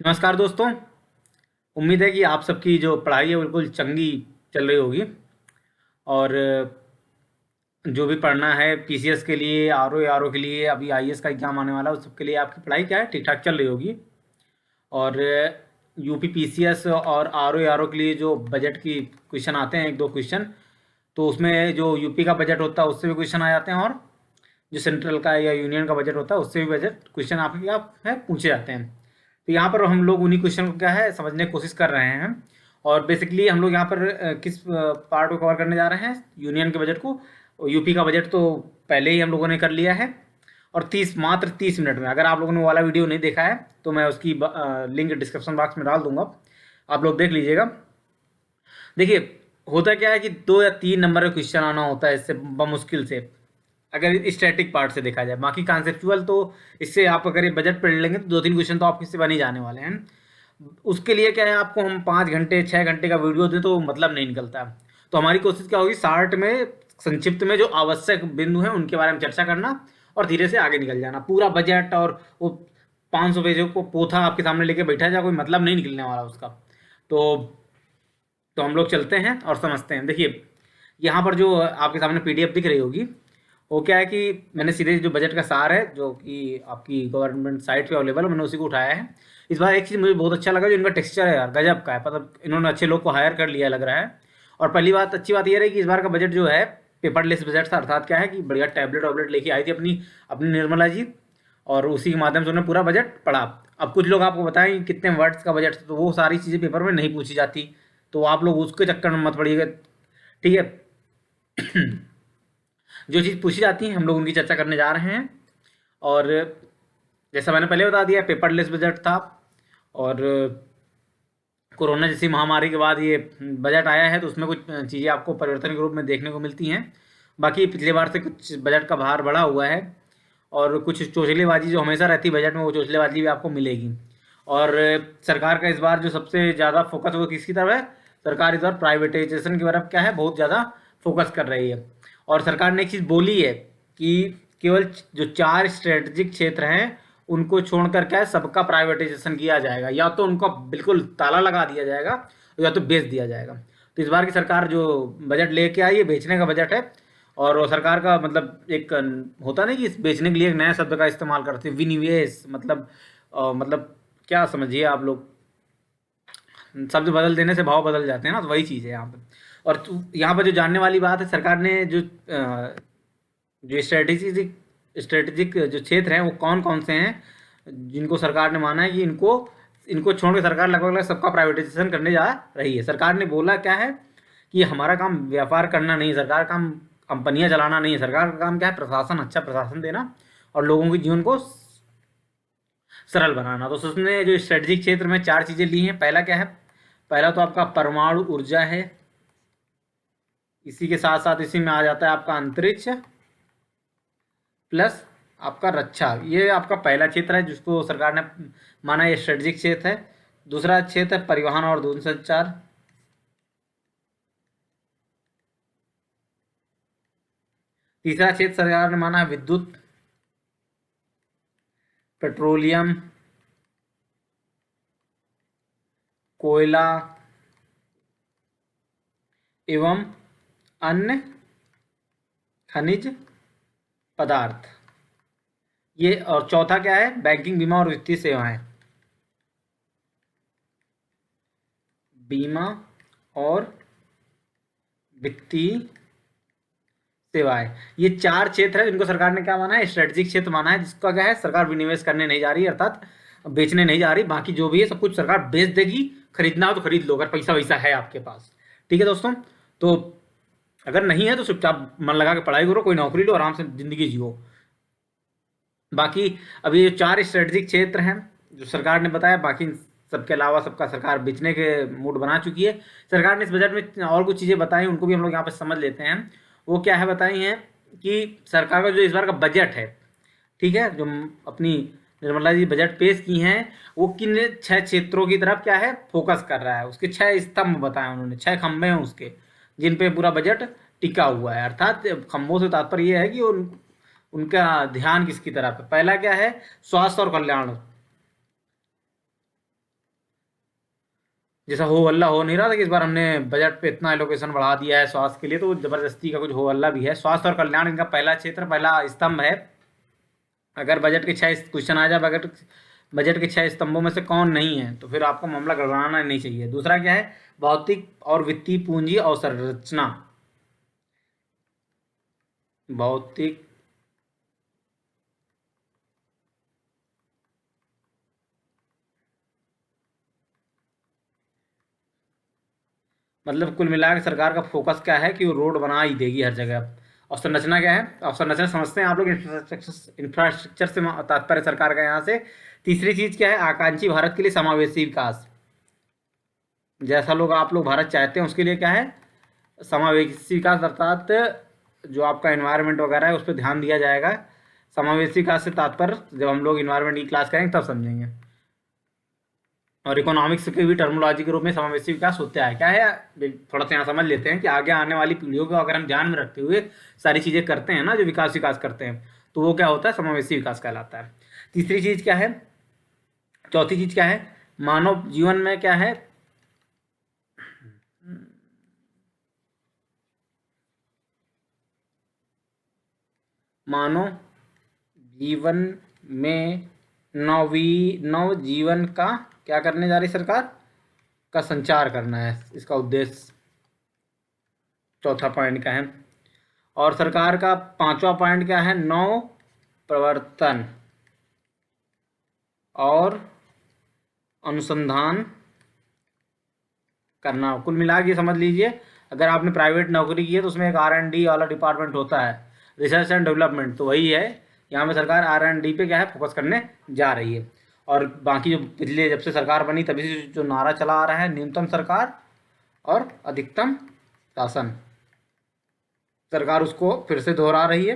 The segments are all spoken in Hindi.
नमस्कार दोस्तों। उम्मीद है कि आप सबकी जो पढ़ाई है बिल्कुल चंगी चल रही होगी। और जो भी पढ़ना है पीसीएस के लिए, आरओ के लिए, अभी आईएएस का एग्जाम आने वाला है, उस सब के लिए आपकी पढ़ाई क्या है, ठीक ठाक चल रही होगी। और यूपी पीसीएस और आरओ के लिए जो बजट की क्वेश्चन आते हैं, एक दो क्वेश्चन, तो उसमें जो यूपी का बजट होता है उससे भी क्वेश्चन आ जाते हैं, और जो सेंट्रल का या यूनियन का बजट होता है उससे भी बजट क्वेश्चन आपके क्या है पूछे जाते हैं। तो यहाँ पर हम लोग उन्हीं क्वेश्चन को क्या है समझने की कोशिश कर रहे हैं। और बेसिकली हम लोग यहाँ पर किस पार्ट को कवर करने जा रहे हैं, यूनियन के बजट को। यूपी का बजट तो पहले ही हम लोगों ने कर लिया है। और मात्र 30 मिनट में, अगर आप लोगों ने वो वाला वीडियो नहीं देखा है तो मैं उसकी लिंक डिस्क्रिप्शन बॉक्स में डाल दूंगा, आप लोग देख लीजिएगा। देखिए, होता क्या है कि 2 या 3 नंबर का क्वेश्चन आना होता है इससे बमुश्किल से, अगर स्टैटिक पार्ट से देखा जाए। बाकी कॉन्सेप्चुअल तो इससे आप अगर ये बजट पढ़ लेंगे तो 2-3 क्वेश्चन तो आपके से बन ही जाने वाले हैं। उसके लिए क्या है, आपको हम 5 घंटे 6 घंटे का वीडियो दें तो मतलब नहीं निकलता। तो हमारी कोशिश क्या होगी, शार्ट में, संक्षिप्त में जो आवश्यक बिंदु हैं उनके बारे में चर्चा करना और धीरे से आगे निकल जाना। पूरा बजट और वो 500 पेजों को पोथा आपके सामने लेके बैठा जाए, कोई मतलब नहीं निकलने वाला उसका। तो तो हम लोग चलते हैं और समझते हैं। देखिए, यहाँ पर जो आपके सामने पीडीएफ दिख रही होगी, वो क्या है कि मैंने सीधे जो बजट का सार है जो कि आपकी गवर्नमेंट साइट पे अवेलेबल है, मैंने उसी को उठाया है। इस बार एक चीज़ मुझे बहुत अच्छा लगा, जो इनका टेक्सचर है यार, गजब का है। मतलब इन्होंने अच्छे लोग को हायर कर लिया लग रहा है। और पहली बात, अच्छी बात यह रही कि इस बार का बजट जो है पेपरलेस बजट था। अर्थात क्या है कि बढ़िया टैबलेट वैबलेट लेके आई थी अपनी अपनी निर्मला जी, और उसी के माध्यम से उन्होंने पूरा बजट पढ़ा। अब कुछ लोग आपको बताएं कि कितने वर्ड्स का बजट था, तो वो सारी चीज़ें पेपर में नहीं पूछी जाती, तो आप लोग उसके चक्कर में मत पड़िएगा, ठीक है। जो चीज़ पूछी जाती है हम लोग उनकी चर्चा करने जा रहे हैं। और जैसा मैंने पहले बता दिया, पेपरलेस बजट था। और कोरोना जैसी महामारी के बाद ये बजट आया है, तो उसमें कुछ चीज़ें आपको परिवर्तन के रूप में देखने को मिलती हैं। बाकी पिछले बार से कुछ बजट का भार बढ़ा हुआ है, और कुछ चोचलेबाजी जो हमेशा रहती है बजट में, वो चोचलेबाजी भी आपको मिलेगी। और सरकार का इस बार जो सबसे ज़्यादा फोकस वो किसकी तरफ है, सरकार इस बार प्राइवेटाइजेशन की तरफ क्या है बहुत ज़्यादा फोकस कर रही है। और सरकार ने एक चीज़ बोली है कि केवल जो 4 स्ट्रेटेजिक क्षेत्र हैं उनको छोड़कर क्या है सबका प्राइवेटाइजेशन किया जाएगा, या तो उनको बिल्कुल ताला लगा दिया जाएगा या तो बेच दिया जाएगा। तो इस बार की सरकार जो बजट लेके आई है बेचने का बजट है। और वो सरकार का मतलब एक होता नहीं कि इस बेचने के लिए एक नया शब्द का इस्तेमाल करते हैं, विनिवेश। मतलब क्या समझिए आप लोग, शब्द बदल देने से भाव बदल जाते हैं ना, तो वही चीज़ है यहाँ पे। और यहाँ पर जो जानने वाली बात है, सरकार ने जो स्ट्रेटेजिक जो क्षेत्र हैं वो कौन कौन से हैं, जिनको सरकार ने माना है कि इनको इनको छोड़ के सरकार लगभग लगभग सबका प्राइवेटाइजेशन करने जा रही है। सरकार ने बोला क्या है कि हमारा काम व्यापार करना नहीं है, सरकार का काम कंपनियां चलाना नहीं है। सरकार का काम क्या है, प्रशासन, अच्छा प्रशासन देना और लोगों के जीवन को सरल बनाना। तो उसने जो स्ट्रेटेजिक क्षेत्र में 4 चीज़ें ली हैं। पहला क्या है, पहला तो आपका परमाणु ऊर्जा है। इसी के साथ साथ इसी में आ जाता है आपका अंतरिक्ष प्लस आपका रक्षा। ये आपका पहला क्षेत्र है जिसको सरकार ने माना ये स्ट्रेटेजिक क्षेत्र है। दूसरा क्षेत्र है परिवहन और दूरसंचार। तीसरा क्षेत्र सरकार ने माना है विद्युत, पेट्रोलियम, कोयला एवं अन्य खनिज पदार्थ। ये, और चौथा क्या है, बैंकिंग, बीमा और वित्तीय सेवाएं। बीमा और वित्तीय सेवाएं, ये 4 क्षेत्र है जिनको सरकार ने क्या माना है, स्ट्रेटेजिक क्षेत्र माना है, जिसका क्या है सरकार विनिवेश करने नहीं जा रही, अर्थात बेचने नहीं जा रही। बाकी जो भी है सब कुछ सरकार बेच देगी, खरीदना हो तो खरीद लो अगर पैसा वैसा है आपके पास, ठीक है दोस्तों। तो अगर नहीं है तो चुपचाप मन लगा के पढ़ाई करो, कोई नौकरी लो, आराम से जिंदगी जियो। बाकी अभी ये 4 स्ट्रेटेजिक क्षेत्र हैं जो सरकार ने बताया। बाकी सबके अलावा सबका सरकार बेचने के मूड बना चुकी है। सरकार ने इस बजट में और कुछ चीज़ें बताई, उनको भी हम लोग यहाँ पर समझ लेते हैं। वो क्या है बताई हैं कि सरकार का जो इस बार का बजट है, ठीक है, जो अपनी निर्मला जी बजट पेश की हैं, वो किन 6 क्षेत्रों की तरफ क्या है फोकस कर रहा है। उसके 6 स्तंभ बताए उन्होंने, 6 खंभे हैं उसके, जिन पे पूरा बजट टिका हुआ है। अर्थात खंभों से तात्पर्य यह है कि उनका ध्यान किसकी तरफ है। पहला क्या है, स्वास्थ्य और कल्याण। जैसा हो हल्ला हो नहीं रहा था कि इस बार हमने बजट पे इतना एलोकेशन बढ़ा दिया है स्वास्थ्य के लिए, तो जबरदस्ती का कुछ हो हल्ला भी है। स्वास्थ्य और कल्याण इनका पहला क्षेत्र, पहला स्तंभ है। अगर बजट के 6 क्वेश्चन आ जाए, बजट के 6 स्तंभों में से कौन नहीं है, तो फिर आपको मामला गड़बड़ाना नहीं चाहिए। दूसरा क्या है, भौतिक और वित्तीय पूंजी अवसंरचना। भौतिक मतलब कुल मिला के सरकार का फोकस क्या है कि वो रोड बना ही देगी हर जगह। और संरचना क्या है, और संरचना समझते हैं आप लोग, इंफ्रास्ट्रक्चर से तात्पर्य सरकार का यहाँ से। तीसरी चीज क्या है, आकांक्षी भारत के लिए समावेशी विकास। जैसा लोग आप लोग भारत चाहते हैं उसके लिए क्या है, समावेशी विकास, अर्थात जो आपका एनवायरनमेंट वगैरह है उस पर ध्यान दिया जाएगा। समावेशी विकास से तात्पर्य जब हम लोग इन्वायरमेंट की क्लास करेंगे तब समझेंगे। और इकोनॉमिक्स के भी टर्मोलॉजी के रूप में समावेशी विकास होता है क्या है, थोड़ा सा यहाँ समझ लेते हैं कि आगे आने वाली पीढ़ियों को अगर हम ध्यान में रखते हुए सारी चीज़ें करते हैं ना, जो विकास विकास करते हैं, तो वो क्या होता है, समावेशी विकास कहलाता है। तीसरी चीज़ क्या है, चौथी चीज़ क्या है, मानव जीवन में क्या है, मानव जीवन में नव जीवन का क्या करने जा रही सरकार, का संचार करना है, इसका उद्देश्य चौथा पॉइंट का है। और सरकार का पांचवा पॉइंट क्या है, नव प्रवर्तन और अनुसंधान करना। कुल मिला के समझ लीजिए, अगर आपने प्राइवेट नौकरी की है तो उसमें एक R&D वाला डिपार्टमेंट होता है, रिसर्च एंड डेवलपमेंट, तो वही है। यहाँ पे सरकार R&D पे क्या है, फोकस करने जा रही है। और बाकी जो पिछले जब से सरकार बनी तभी से जो नारा चला आ रहा है, न्यूनतम सरकार और अधिकतम शासन, सरकार उसको फिर से दोहरा रही है।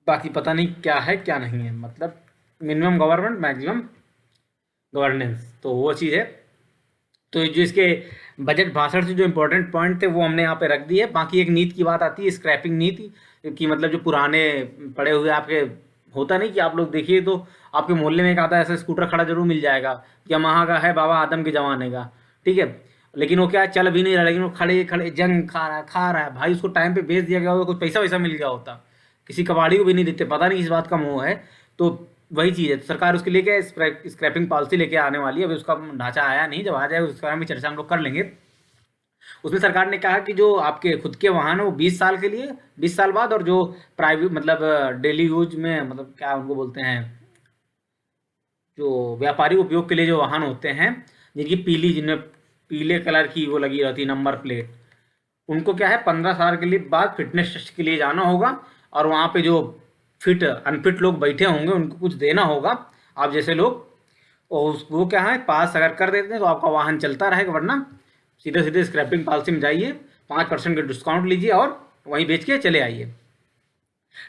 बाकी पता नहीं क्या है क्या नहीं है, मतलब मिनिमम गवर्नमेंट मैक्सिमम गवर्नेंस, तो वो चीज़ है। तो जो इसके बजट भाषण से जो इम्पोर्टेंट पॉइंट थे वो हमने यहाँ पे रख दिए। बाकी एक नीति की बात आती है, स्क्रैपिंग नीति, कि मतलब जो पुराने पड़े हुए आपके, होता नहीं कि आप लोग देखिए तो आपके मोहल्ले में एक आता है ऐसा स्कूटर खड़ा जरूर मिल जाएगा, यमाहा का है, बाबा आदम के ज़माने का, ठीक है, लेकिन वो क्या है, चल भी नहीं रहा, लेकिन वो खड़े खड़े जंग खा रहा है भाई, उसको टाइम पे बेच दिया गया होता, कुछ पैसा वैसा मिल गया होता, किसी कबाड़ी को भी नहीं देते, पता नहीं इस बात का मोह है। तो वही चीज़ है, तो सरकार उसके लिए क्या स्क्रैपिंग पॉलिसी लेके आने वाली है। अभी उसका ढांचा आया नहीं, जब आ जाए उसके बारे में चर्चा हम लोग कर लेंगे। उसमें सरकार ने कहा कि जो आपके खुद के वाहन है वो 20 साल के लिए, 20 साल बाद, और जो प्राइवेट मतलब डेली यूज में, मतलब क्या उनको बोलते हैं, जो व्यापारिक उपयोग के लिए जो वाहन होते हैं, जिनमें पीले कलर की वो लगी रहती है नंबर प्लेट, उनको क्या है 15 साल के लिए बाद फिटनेस टेस्ट के लिए जाना होगा, और वहाँ पे जो फिट अनफिट लोग बैठे होंगे उनको कुछ देना होगा, आप जैसे लोग, और वो क्या है, पास अगर कर देते हैं तो आपका वाहन चलता रहेगा, वरना सीधे सीधे स्क्रैपिंग पॉलिसी में जाइए, 5% का डिस्काउंट लीजिए और वहीं बेच के चले आइए।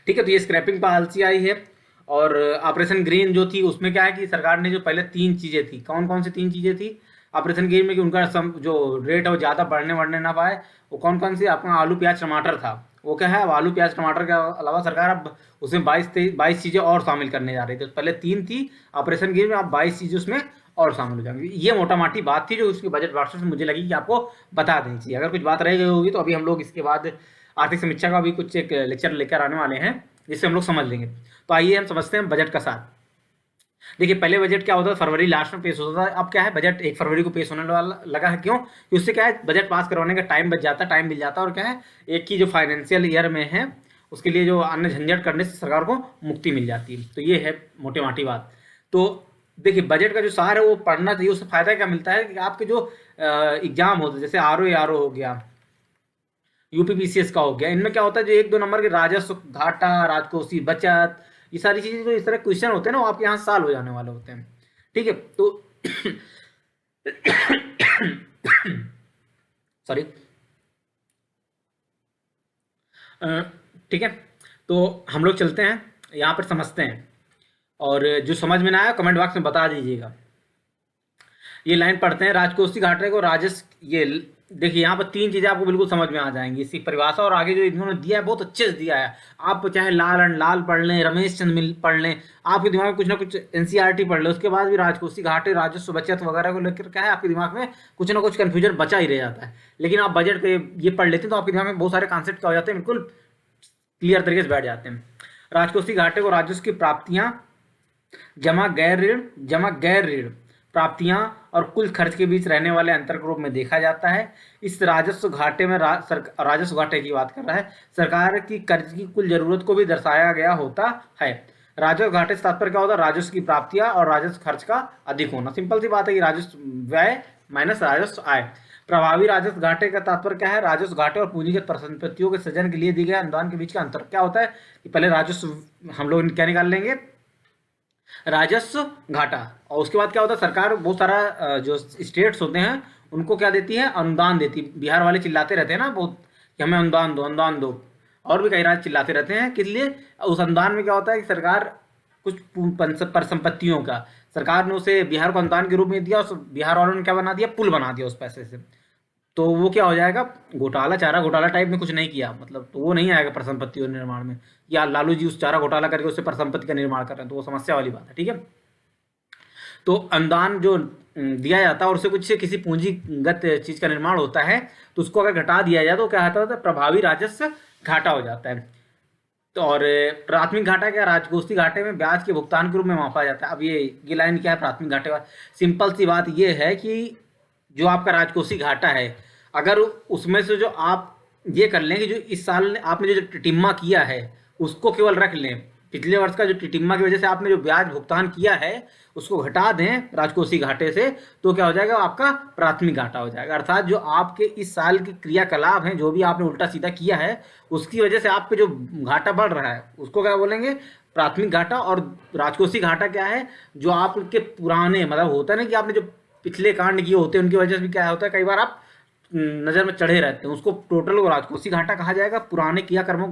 ठीक है, तो ये स्क्रैपिंग पॉलिसी आई है। और ऑपरेशन ग्रीन जो थी उसमें क्या है कि सरकार ने जो पहले 3 चीज़ें थी, कौन कौन सी 3 चीज़ें थी ऑपरेशन ग्रीन में, कि उनका जो रेट है वो ज़्यादा बढ़ने ना पाए, वो कौन कौन सी, आपका आलू प्याज टमाटर था, वो क्या है, अब आलू प्याज टमाटर के अलावा सरकार अब उसमें 22 चीज़ें और शामिल करने जा रही थी। तो पहले 3 थी ऑपरेशन ग्रीन में, अब 22 चीज़ें उसमें और शामिल हो जाएंगी। ये मोटा माटी बात थी जो उसकी बजट भाषण से मुझे लगी कि आपको बता देनी चाहिए। अगर कुछ बात रह गई होगी तो अभी हम लोग इसके बाद आर्थिक समीक्षा का भी कुछ एक लेक्चर लेकर आने वाले हैं, जिससे हम लोग समझ लेंगे। तो आइए हम समझते हैं बजट का सार। देखिए, पहले बजट क्या होता था, फरवरी लास्ट में पेश होता था। अब क्या है, बजट 1 फरवरी को पेश होने वाला लगा है। क्यों? कि उससे क्या है, बजट पास करवाने का टाइम बच जाता है, टाइम मिल जाता है, और क्या है, एक की जो फाइनेंशियल ईयर में है उसके लिए जो अन्य झंझट करने से सरकार को मुक्ति मिल जाती है। तो ये है मोटी माटी बात। तो देखिए, बजट का जो सार है वो पढ़ना चाहिए। उससे फायदा क्या मिलता है कि आपके जो एग्जाम होते हैं, जैसे RO हो गया, UPPCS का हो गया, इनमें क्या होता है, जो 1-2 नंबर के राजस्व घाटा, राजकोषीय बचत, ये सारी चीजें जो इस तरह क्वेश्चन होते हैं ना, वो आपके यहाँ साल हो जाने वाले होते हैं। ठीक है, तो सॉरी, ठीक है, तो हम लोग चलते हैं यहाँ पर समझते हैं, और जो समझ में ना आया कमेंट बॉक्स में बता दीजिएगा। ये लाइन पढ़ते हैं, राजकोषीय घाटे को राजस्व, ये देखिए यहाँ पर तीन चीजें आपको बिल्कुल समझ में आ जाएंगी इसकी परिभाषा, और आगे जो इन्होंने दिया है बहुत अच्छे से दिया है। आप चाहे लाल एंड लाल पढ़ लें, रमेश चंद मिल पढ़ लें, आपके दिमाग में कुछ ना कुछ एनसीईआरटी पढ़ लें, उसके बाद भी राजकोषीय घाटे, राजस्व बचत वगैरह को लेकर क्या है आपके दिमाग में कुछ ना कुछ कंफ्यूजन बचा ही रह जाता है। लेकिन आप बजट के ये पढ़ लेते हैं तो आपके दिमाग में बहुत सारे कॉन्सेप्ट क्या हो जाते हैं, बिल्कुल क्लियर तरीके से बैठ जाते हैं। राजकोषीय घाटे को राजस्व की प्राप्तियां, जमा गैर ऋण प्राप्तियां और कुल खर्च के बीच रहने वाले अंतर के रूप में देखा जाता है। इस राजस्व घाटे में राजस्व घाटे की बात कर रहा है, सरकार की कर्ज की कुल जरूरत को भी दर्शाया गया होता है। राजस्व घाटे से तात्पर्य क्या होता है, राजस्व की प्राप्तियां और राजस्व खर्च का अधिक होना। सिंपल सी बात है कि राजस्व व्यय माइनस राजस्व आय। प्रभावी राजस्व घाटे का तात्पर्य क्या है, राजस्व घाटे और पूंजीगत परिसंपत्तियों के सृजन के लिए दिए गए अनुदान के बीच का अंतर। क्या होता है कि पहले राजस्व हम लोग क्या निकाल लेंगे, राजस्व घाटा, और उसके बाद क्या होता है सरकार बहुत सारा जो स्टेट्स होते हैं उनको क्या देती है, अनुदान देती है। बिहार वाले चिल्लाते रहते हैं ना बहुत कि हमें अनुदान दो अनुदान दो, और भी कई राज्य चिल्लाते रहते हैं। किस लिए, उस अनुदान में क्या होता है कि सरकार कुछ परिसंपत्तियों का सरकार ने उसे बिहार को अनुदान के रूप में दिया, उस बिहार वालों ने क्या बना दिया, पुल बना दिया उस पैसे से। तो वो क्या हो जाएगा, घोटाला, चारा घोटाला टाइप में कुछ नहीं किया, मतलब तो वो नहीं आएगा परिसंपत्ति निर्माण में, या लालू जी उस चारा घोटाला करके उससे परिसंपत्ति का निर्माण कर रहे हैं, तो वो समस्या वाली बात है। ठीक है, तो अनुदान जो दिया जाता है और उससे कुछ किसी पूंजीगत चीज का निर्माण होता है, तो उसको अगर घटा दिया जाए तो क्या होता है, प्रभावी राजस्व घाटा हो जाता है। तो और प्राथमिक घाटा क्या, राजकोषीय घाटे में ब्याज के भुगतान के रूप में मापा जाता है। अब ये लाइन क्या है प्राथमिक घाटे का, सिंपल सी बात ये है कि जो आपका राजकोषीय घाटा है, अगर उसमें से जो आप ये कर लें कि जो इस साल आपने जो टिटिम्मा किया है उसको केवल रख लें, पिछले वर्ष का जो टिटिम्मा की वजह से आपने जो ब्याज भुगतान किया है उसको घटा दें राजकोषीय घाटे से, तो क्या हो जाएगा, आपका प्राथमिक घाटा हो जाएगा। अर्थात जो आपके इस साल के क्रियाकलाप हैं, जो भी आपने उल्टा सीधा किया है उसकी वजह से आपके जो घाटा बढ़ रहा है उसको क्या बोलेंगे, प्राथमिक घाटा। और राजकोषीय घाटा क्या है, जो आपके पुराने मतलब होता है ना कि आपने जो पिछले कांड किए होते हैं उनकी वजह से भी क्या होता है, कई बार आप नजर में चढ़े रहते हैं, उसको टोटल को राजकोषीय घाटा कहा जाएगा। पुराने क्रियाकर्मों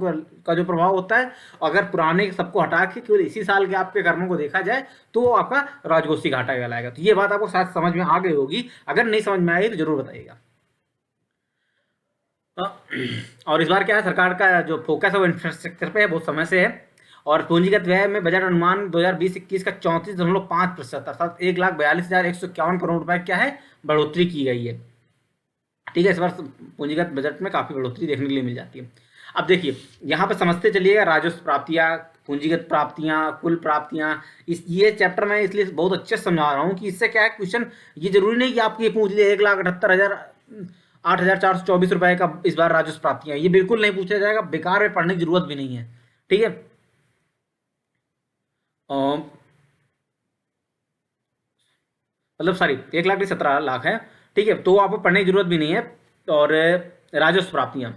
का जो प्रभाव होता है, अगर पुराने सबको हटा के केवल इसी साल के आपके कर्मों को देखा जाए तो वो आपका राजकोषीय घाटा कहलाएगा। तो ये बात आपको शायद समझ में आ गई होगी, अगर नहीं समझ में आई तो जरूर बताइएगा। और इस बार क्या है, सरकार का जो फोकस है वो इंफ्रास्ट्रक्चर पे है, बहुत समय से है। और पूंजीगत व्यय में बजट अनुमान 2020-21 का 34.5%, अर्थात 1,42,151 करोड़ रुपए क्या है, बढ़ोतरी की गई है। ठीक है, इस वर्ष पूंजीगत बजट में काफी बढ़ोतरी देखने के लिए मिल जाती है। अब देखिए यहाँ पे समझते चलिएगा, राजस्व प्राप्तियां, पूंजीगत प्राप्तियां, कुल प्राप्तियां, इस ये चैप्टर में इसलिए बहुत अच्छे से समझा रहा हूँ कि इससे क्या है क्वेश्चन, ये जरूरी नहीं कि आपकी ये पूछ लिए 1,78,8,424 रुपए का इस बार राजस्व प्राप्तियां, ये बिल्कुल नहीं पूछा जाएगा, बेकार में पढ़ने की जरूरत भी नहीं है। ठीक है, मतलब सॉरी 1,17,00,000 है। ठीक है, तो आपको पढ़ने की जरूरत भी नहीं है। और राजस्व प्राप्तियां,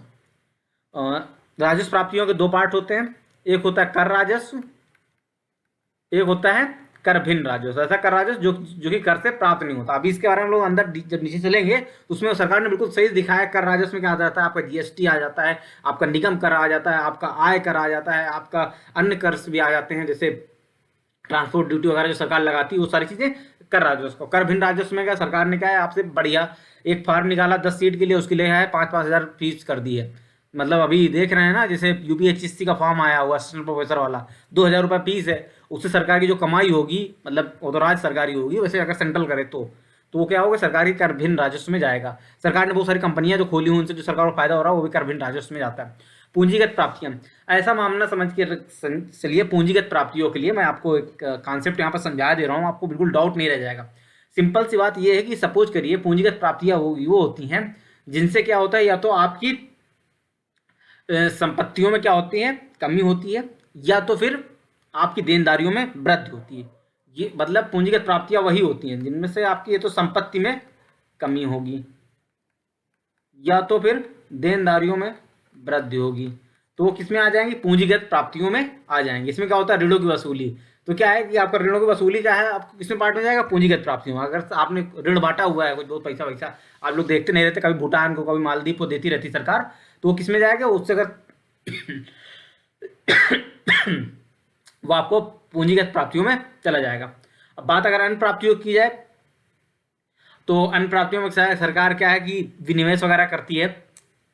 राजस्व प्राप्तियों के दो पार्ट होते हैं, एक होता है कर राजस्व, एक होता है कर भिन्न राजस्व। ऐसा कर राजस्व जो कि कर से प्राप्त नहीं होता। अभी इसके बारे में हम लोग अंदर जब नीचे चलेंगे तो उसमें सरकार ने बिल्कुल सही दिखाया, कर राजस्व में क्या आ जाता है, आपका जीएसटी आ जाता है, आपका निगम कर आ जाता है, आपका आय कर आ जाता है, आपका अन्य कर भी आ जाते हैं, जैसे ट्रांसपोर्ट ड्यूटी वगैरह जो सरकार लगाती है वो सारी चीजें कर राजस्व। कर भिन्न राजस्व में क्या सरकार ने क्या है आपसे बढ़िया एक फॉर्म निकाला 10 सीट के लिए, उसके लिए है 5-5 हज़ार फीस कर दी है। मतलब अभी देख रहे हैं ना, जैसे यूपीएचएससी का फॉर्म आया हुआ असिस्टेंट प्रोफेसर वाला, 2,000 रुपये फीस है, उससे सरकार की जो कमाई होगी, मतलब वो तो राज्य सरकारी होगी, वैसे अगर सेंट्रल करे तो वो क्या होगा, सरकारी कर भिन्न राजस्व में जाएगा। सरकार ने बहुत सारी कंपनियां जो खोली हुई उनसे जो सरकार को फायदा हो रहा है वो भी कर भिन्न राजस्व में जाता है। पूंजीगत प्राप्तियां, ऐसा मामला समझ के चलिए, पूंजीगत प्राप्तियों के लिए मैं आपको एक कॉन्सेप्ट यहाँ पर समझा दे रहा हूँ, आपको बिल्कुल डाउट नहीं रह जाएगा। सिंपल सी बात यह है कि सपोज करिए पूंजीगत प्राप्तियां वो होती हैं जिनसे क्या होता है, या तो आपकी संपत्तियों में क्या होती है, कमी होती है, या तो फिर आपकी देनदारियों में वृद्धि होती है। ये मतलब पूंजीगत प्राप्तियां वही होती हैं जिनमें से आपकी ये तो संपत्ति में कमी होगी या तो फिर देनदारियों में वृद्धि होगी, तो वो किस में आ जाएंगी, पूंजीगत प्राप्तियों में आ जाएंगे। इसमें क्या होता है, ऋणों की वसूली। तो क्या है कि आपका ऋणों की वसूली क्या है, आपको किसमें पार्ट में जाएगा, पूंजीगत प्राप्तियों। अगर आपने ऋण बांटा हुआ है कुछ बहुत पैसा वैसा, आप लोग देखते नहीं रहते, कभी भूटान को कभी मालदीव को देती रहती सरकार, तो वो किस में जाएगा, उससे अगर वो आपको पूंजीगत प्राप्तियों में चला जाएगा। अब बात अगर अन्य प्राप्तियों की जाए तो अन्य प्राप्तियों में सरकार क्या है कि विनिवेश वगैरह करती है,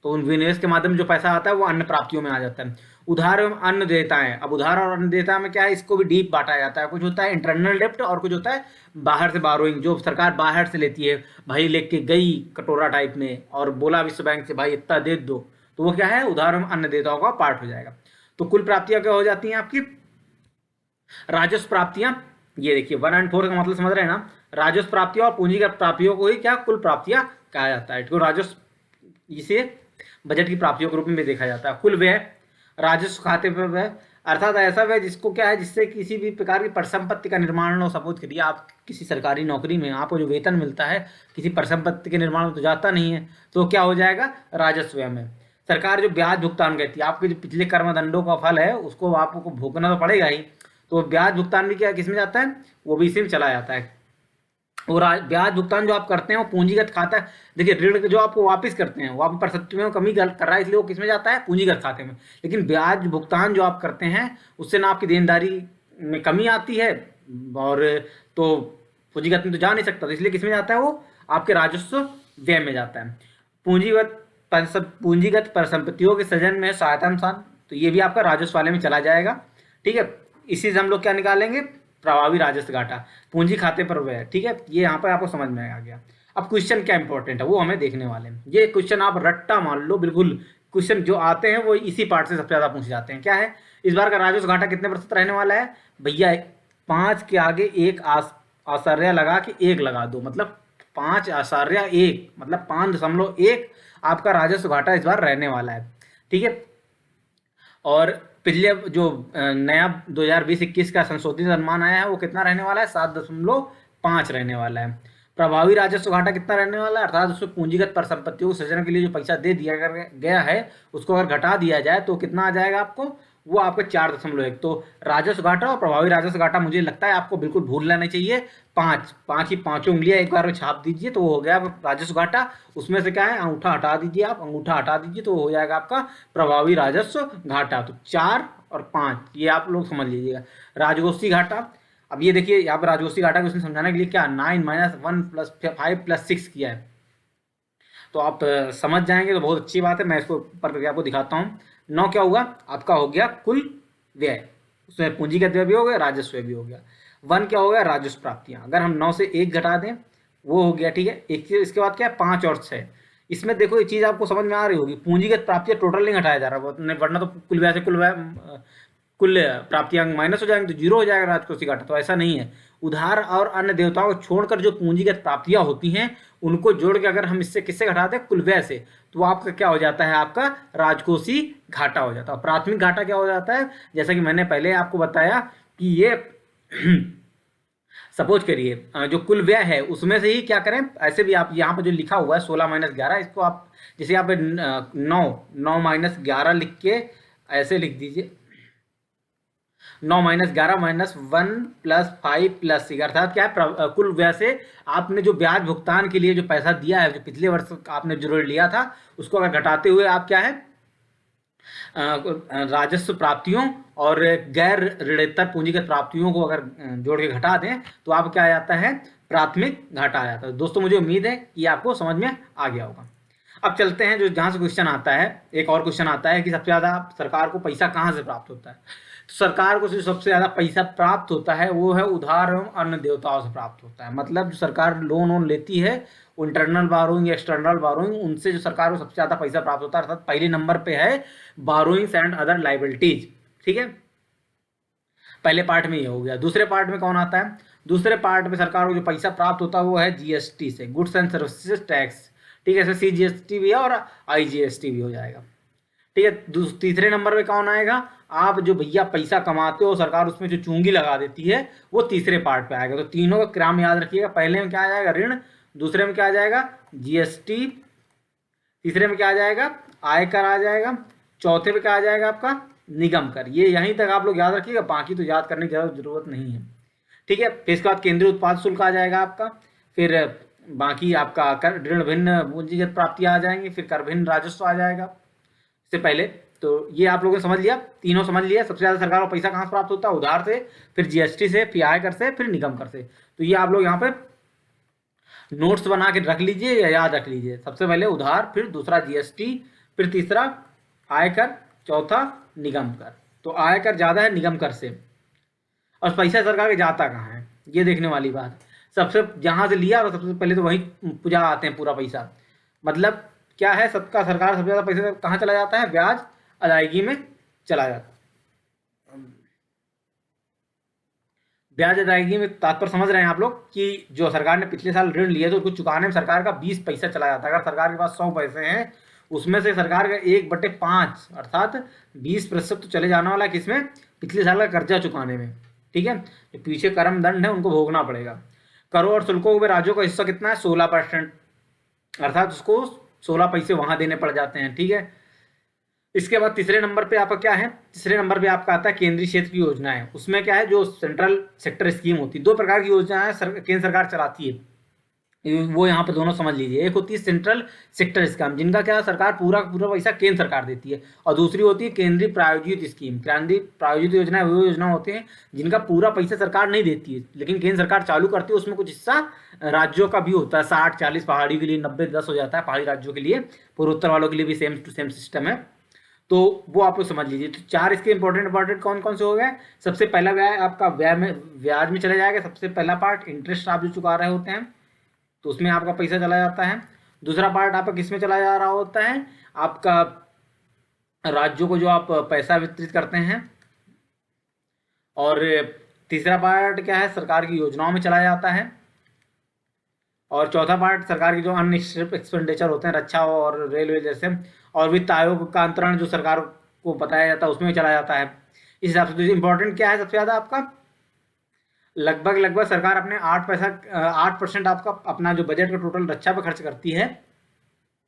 तो उन विनिवेश के माध्यम जो पैसा आता है वो अन्य प्राप्तियों में आ जाता है। उधार एवं अन्य देयताएं, अब उधार और अन्य देयता में क्या है, इसको भी डीप बांटा जाता है। कुछ होता है इंटरनल डेप्ट और कुछ होता है बाहर से बारोइंग, जो सरकार बाहर से लेती है, भाई लेके गई कटोरा टाइप में और बोला विश्व बैंक से भाई इतना दे दो, तो वो क्या है, उधार एवं अन्य देयताओं का पार्ट हो जाएगा। तो कुल प्राप्तियां क्या हो जाती हैं आपकी, राजस्व प्राप्तियां। ये देखिए 1 और 4 का मतलब समझ रहे हैं ना, राजस्व प्राप्तियां और पूंजीगत प्राप्तियों को ही क्या कुल प्राप्तियां कहा जाता है। इसको राजस्व, इसे बजट की प्राप्तियों के रूप में भी देखा जाता है। कुल व्यय, राजस्व खाते पर व्यय, अर्थात ऐसा व्यय जिसको क्या है, जिससे किसी भी प्रकार की परिसंपत्ति का निर्माण हो। सपोज करिए आप किसी सरकारी नौकरी में, आपको जो वेतन मिलता है किसी परिसंपत्ति के निर्माण में तो जाता नहीं है, तो क्या हो जाएगा, राजस्व व्यय में। सरकार जो ब्याज भुगतान करती है, आपके जो पिछले कर्मदंडों का फल है उसको आपको भुगतना तो पड़ेगा ही, तो ब्याज भुगतान भी क्या किस में जाता है, वो भी इसी में चला जाता है। और ब्याज भुगतान जो आप करते हैं वो पूंजीगत खाता है। देखिए ऋण जो आपको वापस करते हैं वो आप परिसंपत्ति में कमी कर रहा है, इसलिए वो किसमें जाता है, पूंजीगत खाते में। लेकिन ब्याज भुगतान जो आप करते हैं उससे ना आपकी देनदारी में कमी आती है, और तो पूंजीगत में तो जा नहीं सकता, तो इसलिए किसमें जाता है, वो आपके राजस्व व्यय में जाता है। पूंजीगत परिसंपत्तियों के सृजन में सहायता अनुसार, तो ये भी आपका राजस्व वाले में चला जाएगा। ठीक है, इसी से हम लोग क्या निकालेंगे, प्रभावी राजस्व घाटा, पूंजी खाते पर व्यय। ठीक है, ये यहाँ पर आपको समझ में आ गया। अब क्वेश्चन क्या इंपॉर्टेंट है वो हमें देखने वाले हैं। ये क्वेश्चन आप रट्टा मान लो, बिल्कुल क्वेश्चन जो आते हैं वो इसी पार्ट से सबसे ज्यादा पूछे जाते हैं। क्या है, इस बार का राजस्व घाटा कितने प्रतिशत रहने वाला है भैया, 5 के आगे एक आश्चर्य लगा के 1 लगा दो, मतलब 5 मतलब 5.1 आपका राजस्व घाटा इस बार रहने वाला है। ठीक है, और पिछले जो नया 2020-21 का संशोधित अनुमान आया है वो कितना रहने वाला है, 7.5 रहने वाला है। प्रभावी राजस्व घाटा कितना रहने वाला है, अर्थात उसमें पूंजीगत परिसंपत्तियों को सृजन के लिए जो पैसा दे दिया गया है उसको अगर घटा दिया जाए तो कितना आ जाएगा आपको, वो आपको 4.1। तो राजस्व घाटा और प्रभावी राजस्व घाटा मुझे लगता है आपको बिल्कुल भूलना नहीं चाहिए। 5 की 5 उंगलियां एक बार में छाप दीजिए तो वो हो गया राजस्व घाटा। उसमें से क्या है, अंगूठा हटा दीजिए, आप अंगूठा हटा दीजिए तो हो जाएगा आपका प्रभावी राजस्व घाटा। तो 4 और 5 ये आप लोग समझ लीजिएगा। राजकोषीय घाटा, अब ये देखिए यहाँ पर राजकोषीय घाटा को उसने समझाने के लिए क्या 9 - 1 + 5 + 6 किया है, तो आप समझ जाएंगे तो बहुत अच्छी बात है। मैं इसको पर करके आपको दिखाता हूँ। 9 क्या हुआ आपका, हो गया कुल व्यय, उसमें पूंजीगत व्यय भी हो गया, राजस्व व्यय भी हो गया। 1 क्या हो गया, राजस्व प्राप्तियां। अगर हम 9 से 1 घटा दें वो हो गया। ठीक है, एक इसके बाद क्या है, 5 और 6। इसमें देखो ये चीज आपको समझ में आ रही होगी, पूंजीगत प्राप्तियां टोटल नहीं घटाया जा रहा, वरना तो कुल व्यय से कुल प्राप्तियां माइनस हो जाएंगे तो 0 हो जाएगा राजकोषीय घाटा। तो ऐसा नहीं है, उधार और अन्य देवताओं को छोड़कर जो पूंजीगत प्राप्तियां होती हैं उनको जोड़ के अगर हम इससे किससे घटाते हैं, कुल व्यय से, तो आपका क्या हो जाता है, आपका राजकोषीय घाटा हो जाता है। प्राथमिक घाटा क्या हो जाता है, जैसा कि मैंने पहले आपको बताया कि ये सपोज करिए जो कुल व्यय है उसमें से ही क्या करें, ऐसे भी आप यहाँ पर जो लिखा हुआ है 16 - 11, इसको आप जैसे यहाँ पे 9 - 11 लिख के ऐसे लिख दीजिए, 9 - 11 - 1 + 5 + 6, अर्थात क्या है, कुल व्यय से आपने जो ब्याज भुगतान के लिए जो पैसा दिया है, जो पिछले वर्ष आपने जो ऋण लिया था उसको अगर घटाते हुए आप क्या है, राजस्व प्राप्तियों और गैर ऋणेतर पूंजीगत प्राप्तियों को अगर जोड़ के घटा दें तो आपको क्या आ जाता है, प्राथमिक घाटा आ जाता है। दोस्तों मुझे उम्मीद है कि आपको समझ में आ गया होगा। अब चलते हैं जो जहां से क्वेश्चन आता है, एक और क्वेश्चन आता है कि सबसे ज्यादा सरकार को पैसा कहां से प्राप्त होता है। तो सरकार को जो सबसे ज्यादा पैसा प्राप्त होता है वो है उधार एवं अन्य देवताओं से प्राप्त होता है। मतलब जो सरकार लोन लेती है, इंटरनल बारोइंग, एक्सटर्नल बारोइंग, उनसे जो सरकार को सबसे ज्यादा पैसा प्राप्त होता है। अर्थात पहले नंबर पे है बारोइंग्स एंड अदर लाइबिलिटीज। ठीक है, पहले पार्ट में ये हो गया। दूसरे पार्ट में कौन आता है, दूसरे पार्ट में सरकार को जो पैसा प्राप्त होता है वो है जीएसटी से, गुड्स एंड सर्विसेज टैक्स। ठीक है, ऐसे सीजीएसटी भी है और आईजीएसटी भी हो जाएगा। ठीक है, तीसरे नंबर पे कौन आएगा, आप जो भैया पैसा कमाते हो सरकार उसमें जो चूंगी लगा देती है वो तीसरे पार्ट पे आएगा। तो तीनों का क्रम याद रखिएगा, पहले में क्या आ जाएगा, ऋण, दूसरे में क्या आ जाएगा, जीएसटी, तीसरे में क्या आ जाएगा, आयकर आ जाएगा, चौथे में क्या आ जाएगा आपका, निगम कर। ये यहीं तक आप लोग याद रखिएगा, बाकी तो याद करने की जरूरत नहीं है। ठीक है, फिर इसके बाद केंद्रीय उत्पाद शुल्क आ जाएगा आपका, फिर बाकी आपका कर ऋण भिन्न पूंजीगत प्राप्तियां आ जाएंगी, फिर कर भिन्न राजस्व आ जाएगा। इससे पहले तो ये आप लोगों ने समझ लिया, तीनों समझ लिया। सबसे ज्यादा सरकार को पैसा कहाँ से प्राप्त होता है, उधार से, फिर जीएसटी से, फिर आयकर से, फिर निगम कर से। तो ये आप लोग यहाँ पे नोट्स बना के रख लीजिए या याद रख लीजिए। सबसे पहले उधार, फिर दूसरा जीएसटी, फिर तीसरा आयकर, चौथा निगम कर। तो आयकर ज़्यादा है निगम कर से, और पैसा सरकार के जाता कहाँ है ये देखने वाली बात। सबसे जहाँ से लिया तो सबसे पहले तो वहीं पूजा आते हैं पूरा पैसा। मतलब क्या है, सबका सरकार सबसे ज़्यादा पैसा कहाँ चला जाता है, ब्याज अदायगी में चला जाता है। ब्याज अदायगी में तात्पर्य समझ रहे हैं आप लोग कि जो सरकार ने पिछले साल ऋण लिया तो उसको चुकाने में सरकार का 20 पैसा चला जाता है। अगर सरकार के पास 100 पैसे हैं, उसमें से सरकार का 1/5 अर्थात 20% तो चले जाने वाला है किसमें, पिछले साल का कर्जा चुकाने में। ठीक है, जो पीछे कर्म दंड है उनको भोगना पड़ेगा। करों और शुल्कों में राज्यों का हिस्सा कितना है, 16%, अर्थात उसको 16 पैसे वहां देने पड़ जाते हैं। ठीक है, इसके बाद तीसरे नंबर पे आपका क्या है, तीसरे नंबर पे आपका आता है केंद्रीय क्षेत्र की योजनाएं। उसमें क्या है, जो सेंट्रल सेक्टर स्कीम होती है, दो प्रकार की योजनाएं केंद्र सरकार चलाती है, वो यहाँ पे दोनों समझ लीजिए। एक होती है सेंट्रल सेक्टर स्कीम, जिनका क्या सरकार पूरा पूरा पैसा केंद्र सरकार देती है, और दूसरी होती है केंद्रीय प्रायोजित स्कीम। केंद्रीय प्रायोजित योजना वो योजना होती है जिनका पूरा पैसा सरकार नहीं देती है, लेकिन केंद्र सरकार चालू करती है, उसमें कुछ हिस्सा राज्यों का भी होता है। 60-40, पहाड़ी के लिए 90-10 हो जाता है, पहाड़ी राज्यों के लिए। पूर्वोत्तर वालों के लिए भी सेम टू सेम सिस्टम है, तो वो आप लोग समझ लीजिए। तो 4 इसके इंपॉर्टेंट कौन कौन से हो गए। सबसे पहला ब्याज आपका ब्याज में चला जाएगा। सबसे पहला पार्ट इंटरेस्ट आप जो चुका रहे होते हैं तो उसमें आपका पैसा चला जाता है। दूसरा पार्ट आपका किस में चला जा रहा होता है, आपका राज्यों को जो आप पैसा वितरित करते हैं। और तीसरा पार्ट क्या है, सरकार की योजनाओं में चला जाता है। और चौथा पार्ट सरकार की जो अन्य एक्सपेंडिचर होते हैं, रक्षा और रेलवे जैसे, और वित्त आयोग का अंतरण जो सरकार को बताया जाता है उसमें चला जाता है। इस हिसाब से इंपॉर्टेंट क्या है सबसे ज़्यादा आपका, लगभग सरकार अपने 8% आपका अपना जो बजट का टोटल रक्षा पे खर्च करती है।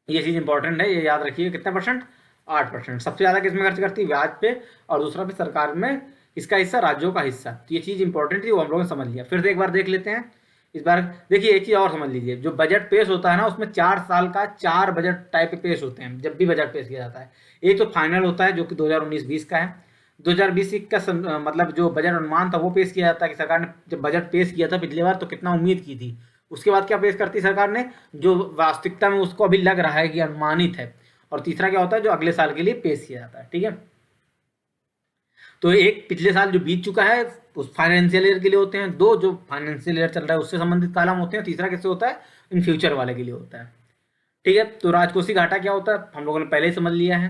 ये चीज़ इंपॉर्टेंट है, ये याद रखिए। कितना परसेंट, 8%। सबसे ज़्यादा किस में खर्च करती है, ब्याज पे, और दूसरा पे सरकार में इसका हिस्सा, राज्यों का हिस्सा। तो ये चीज़ इंपॉर्टेंट थी, वो हम लोगों ने समझ लिया। फिर से एक बार देख लेते हैं। इस बार देखिए एक चीज़ और समझ लीजिए, जो बजट पेश होता है ना, उसमें 4 साल का 4 बजट टाइप के पेश होते हैं जब भी बजट पेश किया जाता है। एक तो फाइनल होता है जो कि 2019-20 का है। 2020 का मतलब जो बजट अनुमान था वो पेश किया जाता है कि सरकार ने जब बजट पेश किया था पिछली बार तो कितना उम्मीद की थी। उसके बाद क्या पेश करती सरकार ने, जो वास्तविकता में उसको अभी लग रहा है कि अनुमानित है। और तीसरा क्या होता है, जो अगले साल के लिए पेश किया जाता है। ठीक है, तो एक पिछले साल जो बीत चुका है उस फाइनेंशियल ईयर के लिए होते हैं, दो जो फाइनेंशियल ईयर चल रहा है उससे संबंधित कॉलम होते हैं, तीसरा किससे होता है, इन फ्यूचर वाले के लिए होता है। ठीक है, तो राजकोषीय घाटा क्या होता है हम लोगों ने पहले ही समझ लिया है।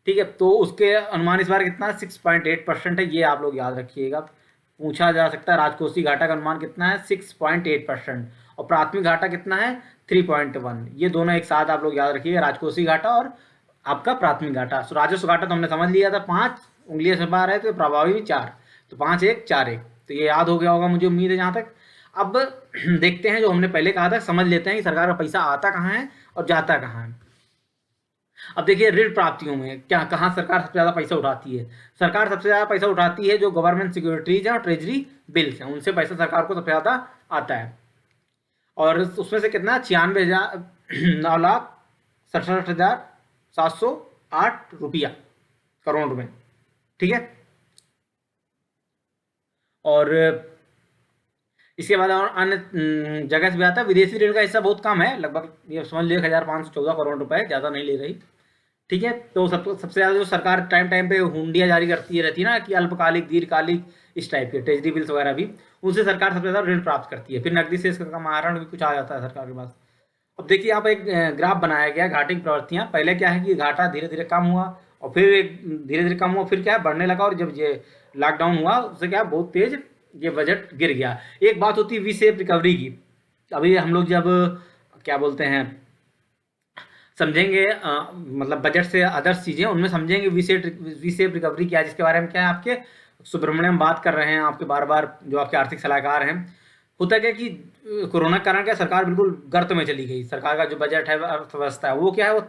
ठीक है, तो उसके अनुमान इस बार कितना 6.8% है, ये आप लोग याद रखिएगा, पूछा जा सकता है। राजकोषीय घाटा का अनुमान कितना है, 6.8%, और प्राथमिक घाटा कितना है, 3.1। ये दोनों एक साथ आप लोग याद रखिएगा, राजकोषीय घाटा और आपका प्राथमिक घाटा। तो राजस्व घाटा तो हमने समझ लिया था, 5 उंगलियां से बाहर है, तो प्रभावी भी 4, तो 5-1-4-1, तो ये याद हो गया होगा मुझे उम्मीद है जहाँ तक। अब देखते हैं जो हमने पहले कहा था, समझ लेते हैं कि सरकार का पैसा आता कहाँ है और जाता कहाँ है। अब देखिए ऋण प्राप्तियों में क्या, कहाँ सरकार सबसे ज़्यादा पैसा उठाती है। सरकार सबसे ज़्यादा पैसा उठाती है जो गवर्नमेंट सिक्योरिटीज हैं और ट्रेजरी बिल्स हैं, उनसे पैसा सरकार को सबसे ज़्यादा आता है। और उसमें से कितना, 96,9,67,708 रुपया करोड़ में। ठीक है, और इसके बाद और अन्य जगह से भी आता है। विदेशी ऋण का हिस्सा बहुत कम है, लगभग ये समझ लीजिए 1,514 करोड़ रुपए, ज़्यादा नहीं ले रही। ठीक है, तो सबसे ज़्यादा जो सरकार टाइम टाइम पे हुंडियाँ जारी करती रहती है ना, कि अल्पकालिक दीर्घकालिक इस टाइप के ट्रेजरी बिल्स वगैरह भी, उनसे सरकार सबसे ज़्यादा ऋण प्राप्त करती है। फिर नकदी शेष का महारण भी कुछ आ जाता है सरकार के पास। अब देखिए यहाँ पे एक ग्राफ बनाया गया, घाटे की प्रवृत्तियाँ। पहले क्या है कि घाटा धीरे धीरे कम हुआ, और फिर धीरे धीरे कम हुआ, फिर क्या है बढ़ने लगा, और जब ये लॉकडाउन हुआ उससे क्या बहुत तेज ये बजट गिर गया। एक बात होती है वी शेप रिकवरी की, अभी हम लोग जब क्या बोलते हैं समझेंगे, मतलब बजट से अदर्स चीज़ें उनमें समझेंगे वी शेप रिकवरी क्या है, जिसके बारे में क्या है आपके सुब्रमण्यम बात कर रहे हैं, आपके बार बार जो आपके आर्थिक सलाहकार हैं। होता क्या कि कोरोना के कारण क्या सरकार बिल्कुल गर्त में चली गई। सरकार का जो बजट है, अर्थव्यवस्था है, वो क्या है, वो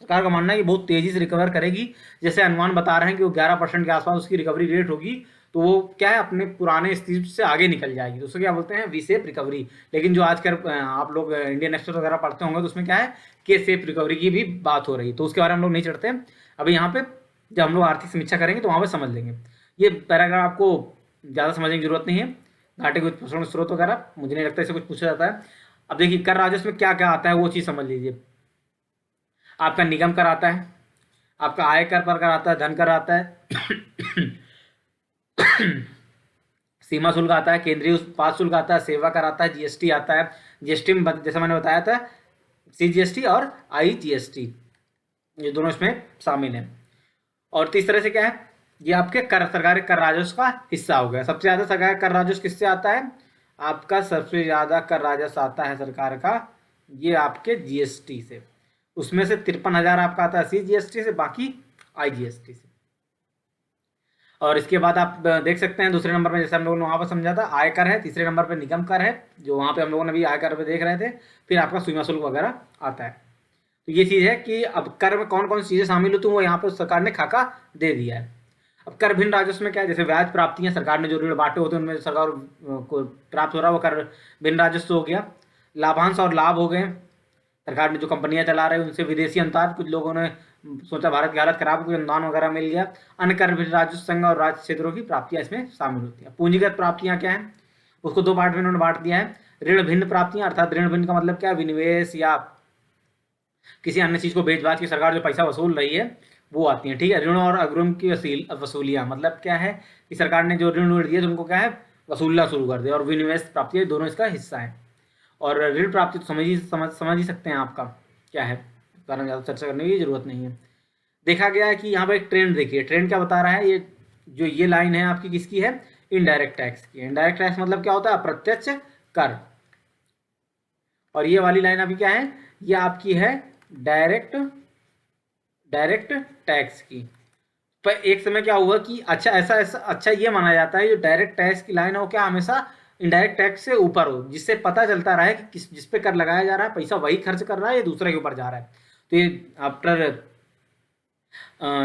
सरकार का मानना है कि बहुत तेज़ी से रिकवर करेगी। जैसे अनुमान बता रहे हैं कि वो 11% के आसपास उसकी रिकवरी रेट होगी, तो वो क्या है अपने पुराने स्थिति से आगे निकल जाएगी, तो उसको क्या बोलते हैं वी शेप रिकवरी। लेकिन जो आजकल आप लोग इंडियन एक्सप्रेस वगैरह पढ़ते होंगे तो उसमें क्या है के शेप रिकवरी की भी बात हो रही, तो उसके बारे में हम लोग नहीं चढ़ते। अभी यहाँ पे जब हम लोग आर्थिक समीक्षा करेंगे तो वहाँ पर समझ लेंगे। ये पैराग्राफ आपको ज़्यादा समझने की जरूरत नहीं है। घाटे के उत्पादन स्रोत वगैरह मुझे नहीं लगता इसे कुछ पूछा जाता है। अब देखिए कर राजस्व में क्या क्या आता है वो चीज़ समझ लीजिए। आपका निगम कर आता है, आपका आय कर पर कर आता है, धन कर आता है, सीमा शुल्क आता है, केंद्रीय उत्पाद शुल्क आता है, सेवा कर आता है, जीएसटी आता है। जीएसटी में जैसा मैंने बताया था सीजीएसटी और आईजीएसटी, ये दोनों इसमें शामिल हैं। और तीसरे से क्या है, ये आपके कर सरकारी कर राजस्व का हिस्सा हो गया। सबसे ज़्यादा सरकारी कर राजस्व किससे आता है, आपका सबसे ज़्यादा कर राजस्व आता है सरकार का ये आपके जीएसटी से। उसमें से 53,000 आपका आता है सीजीएसटी से, बाकी आईजीएसटी से। और इसके बाद आप देख सकते हैं दूसरे नंबर पे जैसे हम लोगों ने वहाँ पर समझा था आयकर है, तीसरे नंबर पे निगम कर है जो वहाँ पे हम लोगों ने भी आयकर पे देख रहे थे, फिर आपका सीमा शुल्क वगैरह आता है। तो ये चीज़ है कि अब कर में कौन कौन सी चीज़ें शामिल होती हैं वो यहाँ पर सरकार ने खाका दे दिया है। अब कर भिन्न राजस्व में क्या है, जैसे ब्याज प्राप्तियाँ सरकार ने जो ऋण बांटे होते हैं उनमें सरकार को प्राप्त हो रहा है वो कर भिन्न राजस्व हो गया। लाभांश और लाभ हो गए, सरकार ने जो कंपनियां चला रहे हैं उनसे विदेशी अनुदान, कुछ लोगों ने सोचा भारत की हालत खराब, कुछ अनुदान वगैरह मिल गया। अन्य कर भिन्न राजस्व संघ और राज्य क्षेत्रों की प्राप्तियां इसमें शामिल होती हैं। पूंजीगत प्राप्तियां क्या है, उसको दो पार्ट में उन्होंने बांट दिया है। ऋण भिन्न प्राप्तियां, अर्थात ऋण भिन्न का मतलब क्या है, विनिवेश या किसी अन्य चीज को बेच बाच के सरकार जो पैसा वसूल रही है वो आती है। ठीक है, ऋण और अग्रिम की वसूलियां मतलब क्या है कि सरकार ने जो ऋण दिए तो उनको क्या है वसूलना शुरू कर दिया, और विनिवेश प्राप्ति दोनों इसका हिस्सा है। और ऋण प्राप्ति तो समझ ही सकते हैं आपका क्या है, कारण ज़्यादा चर्चा करने की जरूरत नहीं है। देखा गया है कि यहाँ पर एक ट्रेंड देखिए, ट्रेंड क्या बता रहा है, ये जो ये लाइन है आपकी किसकी है, इनडायरेक्ट टैक्स की। इनडायरेक्ट टैक्स मतलब क्या होता है, अप्रत्यक्ष कर। और ये वाली लाइन अभी क्या है, ये आपकी है डायरेक्ट टैक्स की। पर एक समय क्या हुआ कि अच्छा ये माना जाता है जो डायरेक्ट टैक्स की लाइन है वो क्या हमेशा इनडायरेक्ट टैक्स से ऊपर हो, जिससे पता चलता रहा है कि जिस पे कर लगाया जा रहा है पैसा वही खर्च कर रहा है या दूसरे के ऊपर जा रहा है। तो ये आफ्टर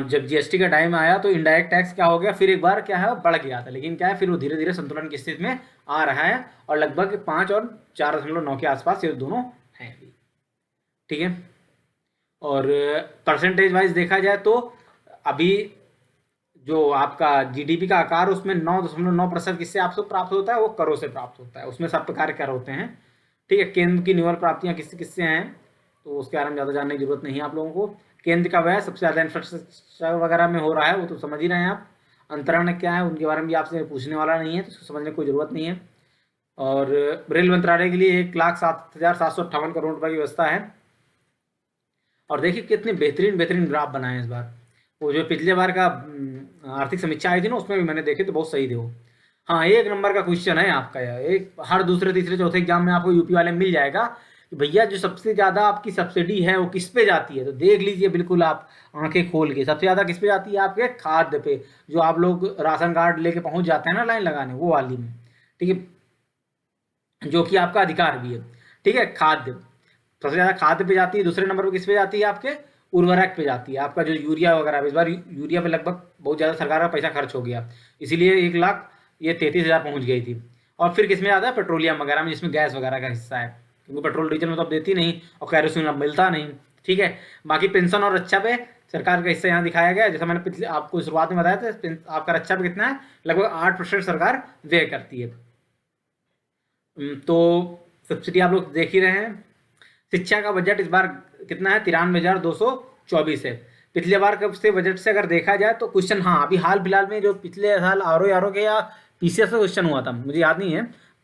जब जीएसटी का टाइम आया तो इनडायरेक्ट टैक्स क्या हो गया, फिर एक बार क्या है बढ़ गया था, लेकिन क्या है फिर वो धीरे धीरे संतुलन की स्थिति में आ रहा है और लगभग 5 और 4.9 के आसपास ये दोनों हैं। ठीक है, और परसेंटेज वाइज देखा जाए तो अभी जो आपका जीडीपी का आकार उसमें 9.9% किससे आपको प्राप्त होता है, वो करों से प्राप्त होता है। उसमें सब प्रकार कर होते हैं। ठीक है, केंद्र की निवल प्राप्तियां किससे किससे हैं तो उसके बारे में ज़्यादा जानने की जरूरत नहीं है आप लोगों को। केंद्र का व्यय सबसे ज़्यादा इंफ्रास्ट्रक्चर वगैरह में हो रहा है वो तो समझ ही रहे हैं आप। अंतरण क्या है उनके बारे में भी आपसे पूछने वाला नहीं है तो उसको समझने की कोई ज़रूरत नहीं है। और रेल मंत्रालय के लिए 1,07,758 करोड़ रुपये की व्यवस्था है। और देखिए कितने बेहतरीन ग्राफ बनाए हैं इस बार। वो जो पिछले बार का आर्थिक समीक्षा आई थी ना उसमें भी मैंने देखे तो बहुत सही थे वो। हाँ, एक नंबर का क्वेश्चन है आपका यार, एक हर दूसरे तीसरे चौथे एग्जाम में आपको यूपी वाले में मिल जाएगा कि भैया जो सबसे ज़्यादा आपकी सब्सिडी है वो किस पे जाती है। तो देख लीजिए बिल्कुल आप आंखें खोल के, सबसे ज़्यादा किस पे जाती है, आपके खाद्य पे। जो आप लोग राशन कार्ड लेके पहुंच जाते हैं ना लाइन लगाने, वो वाली में। ठीक है, जो कि आपका अधिकार भी है। ठीक है, खाद्य सबसे ज़्यादा खाद्य पे जाती है। दूसरे नंबर पर किस पे जाती है, आपके उर्वरक पे जाती है। आपका जो यूरिया वगैरह, इस बार यूरिया पे लगभग बहुत ज़्यादा सरकार का पैसा खर्च हो गया, इसीलिए 1,33,000 पहुंच गई थी। और फिर किसमें आता है, पेट्रोलियम वगैरह में, जिसमें गैस वगैरह का हिस्सा है, क्योंकि पेट्रोल डीजल में तो अब देती नहीं और कैरोसिन अब मिलता नहीं। ठीक है, बाकी पेंशन और रक्षा पे सरकार का हिस्सा यहाँ दिखाया गया है। जैसा मैंने पिछले आपको शुरुआत में बताया था, आपका रक्षा पे कितना है, लगभग 8% सरकार व्यय करती है। तो सब्सिडी आप लोग देख ही रहे हैं। शिक्षा का बजट इस बार कितना है, 93,224 है। पिछले बार कब से बजट से अगर देखा जाए तो क्वेश्चन, हाँ अभी हाल फिलहाल में जो पिछले साल आर के या पीसीएस का क्वेश्चन हुआ था, मुझे याद नहीं है,